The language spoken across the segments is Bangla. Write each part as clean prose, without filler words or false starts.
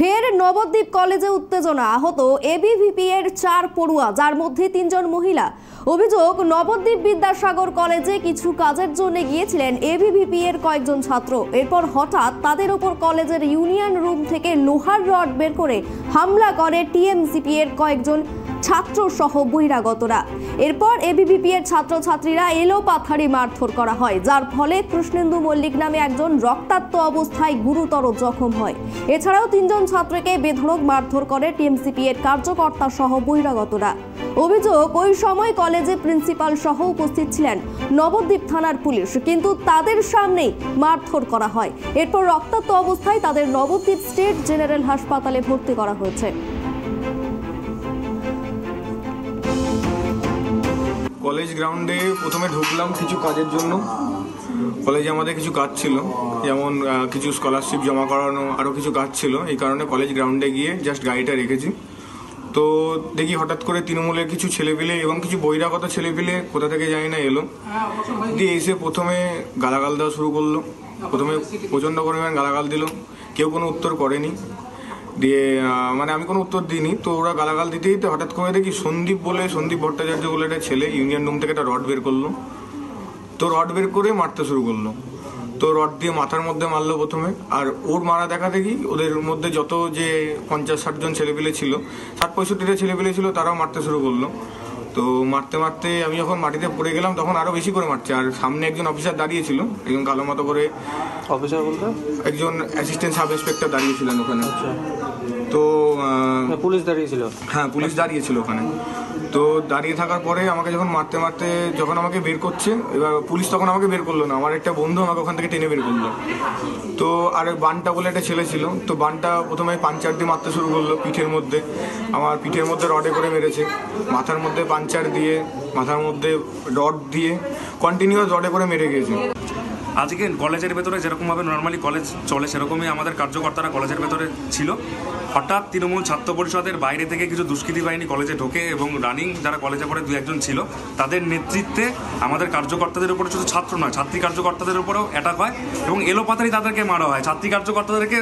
ফের নবদ্বীপ কলেজে উত্তেজনা, আহত এবিভিপি এর 4 পড়ুয়া, যার মধ্যে 3 জন মহিলা। অভিযোগ, নবদ্বীপ বিদ্যাসাগর কলেজে কিছু কাজের জন্য গিয়েছিলেন এবিভিপি এর কয়েকজন ছাত্র। এরপর হঠাৎ তাদের উপর কলেজের ইউনিয়ন রুম থেকে লোহার রড বের করে হামলা করে টিএমসিপি এর কয়েকজন ছাত্র সহ বহিরাগতরা। এরপর এবিভিপি এর ছাত্রছাত্রীরা এলোপাথারি মারধর করা হয়, যার ফলে কৃষ্ণেন্দু মল্লিক নামে একজন রক্তাক্ত অবস্থায় গুরুতর জখম হয়। এছাড়াও 3 জন ছাত্রকে বেধড়ক মারধর করে টিএমসিপি এর কার্যকর্তা সহ বহিরাগতরা। অভিযোগ, ওই সময় কলেজে প্রিন্সিপাল সহ উপস্থিত ছিলেন নবদ্বীপ থানার পুলিশ, কিন্তু তাদের সামনেই মারধর করা হয়। এরপর রক্তাক্ত অবস্থায় তাদের নবদ্বীপ স্টেট জেনারেল হাসপাতালে ভর্তি করা হয়েছে। কলেজ গ্রাউন্ডে প্রথমে ঢুকলাম কিছু কাজের জন্য। কলেজে আমাদের কিছু কাজ ছিল, যেমন কিছু স্কলারশিপ জমা করানো, আরও কিছু কাজ ছিল। এই কারণে কলেজ গ্রাউন্ডে গিয়ে জাস্ট গাড়িটা রেখেছি। তো দেখি হঠাৎ করে তৃণমূলের কিছু ছেলেপিলে এবং কিছু বহিরাগত ছেলেপিলে কোথা থেকে জানি না এলো, দিয়ে এসে প্রথমে গালাগাল দেওয়া শুরু করলো। প্রথমে প্রচণ্ড পরিমাণ গালাগাল দিল, কেউ কোনো উত্তর করেনি। দিয়ে আমি কোনো উত্তর দিইনি, তো ওরা গালাগাল দিতে দিতে হঠাৎ করে দেখি সন্দীপ ভট্টাচার্য বলে একটা ছেলে ইউনিয়ন রুম থেকে একটা রড বের করলো। তো রড বের করে মারতে শুরু করলো। তো রড দিয়ে মাথার মধ্যে মারলো প্রথমে, আর ওর মারা দেখা দেখি ওদের মধ্যে যত যে 50-60 জন ছেলেপিলে ছিল, 60-65টা ছেলেপিলে ছিল, তারাও মারতে শুরু করলো। তো মারতে মারতে আমি যখন মাটিতে পড়ে গেলাম তখন আরো বেশি করে মারছে। আর সামনে একজন অফিসার দাঁড়িয়েছিল, একজন কালো মতো করে। অফিসার বলতে একজন অ্যাসিস্ট্যান্ট সাব ইন্সপেক্টর দাঁড়িয়েছিলেন ওখানে। তো পুলিশ দাঁড়িয়েছিল? হ্যাঁ, পুলিশ দাঁড়িয়েছিল ওখানে। তো দাঁড়িয়ে থাকার পরে আমাকে যখন মারতে মারতে যখন আমাকে বের করছে, এবার পুলিশ তখন আমাকে বের করলো না, আমার একটা বন্ধু আমাকে ওখান থেকে টেনে বের করলো। তো আর বানটা বলে একটা ছেলে ছিল, তো বানটা প্রথমে পাঞ্চার দিয়ে মারতে শুরু করলো পিঠের মধ্যে। আমার পিঠের মধ্যে রডে করে মেরেছে, মাথার মধ্যে পাঞ্চার দিয়ে, মাথার মধ্যে রড দিয়ে কন্টিনিউয়াস রডে করে মেরে গিয়েছে। আজকে কলেজের ভেতরে যেরকমভাবে নর্মালি কলেজ চলে সেরকমই আমাদের কার্যকর্তারা কলেজের ভেতরে ছিল। হঠাৎ তৃণমূল ছাত্র পরিষদের বাইরে থেকে কিছু দুষ্কৃতী বাহিনী কলেজে ঢোকে এবং রানিং যারা কলেজে পড়ে 2-1 জন ছিল, তাদের নেতৃত্বে আমাদের কার্যকর্তাদের উপরে শুধু ছাত্র নয়, ছাত্রী কার্যকর্তাদের উপরেও অ্যাটাক হয় এবং এলোপাতারি তাদেরকে মারা হয়। ছাত্রী কার্যকর্তাদেরকে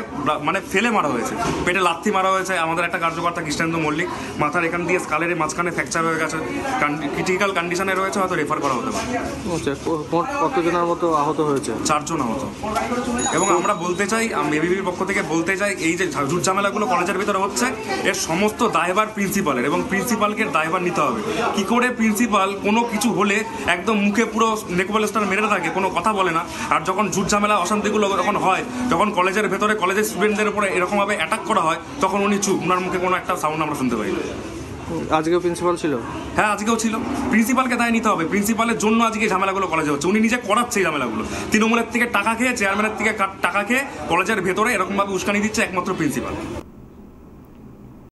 ফেলে মারা হয়েছে, পেটে লাথি মারা হয়েছে। আমাদের একটা কার্যকর্তা কৃষ্ণেন্দু মল্লিক মাথার এখান দিয়ে স্কালের মাঝখানে ফ্র্যাকচার হয়ে গেছে, ক্রিটিক্যাল কন্ডিশনে রয়েছে, হয়তো রেফার করা হতে পারে। কতজনের মতো আহত হয়েছে? 4 জন আহত। এবং আমরা বলতে চাই, এবিভির পক্ষ থেকে বলতে চাই, এই যে ঝুট ঝামেলাগুলো কলেজের ভিতরে হচ্ছে, এর সমস্ত দায়ভার প্রিন্সিপালের, এবং প্রিন্সিপালকে দায়ভার নিতে হবে। কি করে প্রিন্সিপাল কোনো কিছু হলে একদম মুখে পুরো নেকোবল স্টার মেরে থাকে, কোনো কথা বলে না, আর যখন ঝুট ঝামেলা অশান্তিগুলো যখন হয়, যখন কলেজের ভেতরে কলেজের স্টুডেন্টদের উপরে এরকমভাবে অ্যাটাক করা হয়, তখন উনি চুপ, ওনার মুখে কোনো একটা সাউন্ড আমরা শুনতে পাই না। আজকেও প্রিন্সিপাল ছিল? হ্যাঁ, আজকেও ছিল। প্রিন্সিপালকে দায় নিতে হবে, প্রিন্সিপালের জন্য আজকে ঝামেলাগুলো কলেজে হচ্ছে। উনি নিজে করাচ্ছে এই ঝামেলাগুলো, তৃণমূলের থেকে টাকা খেয়ে, চেয়ারম্যানের থেকে টাকা খেয়ে কলেজের ভেতরে এরকমভাবে উস্কানি দিচ্ছে একমাত্র প্রিন্সিপাল।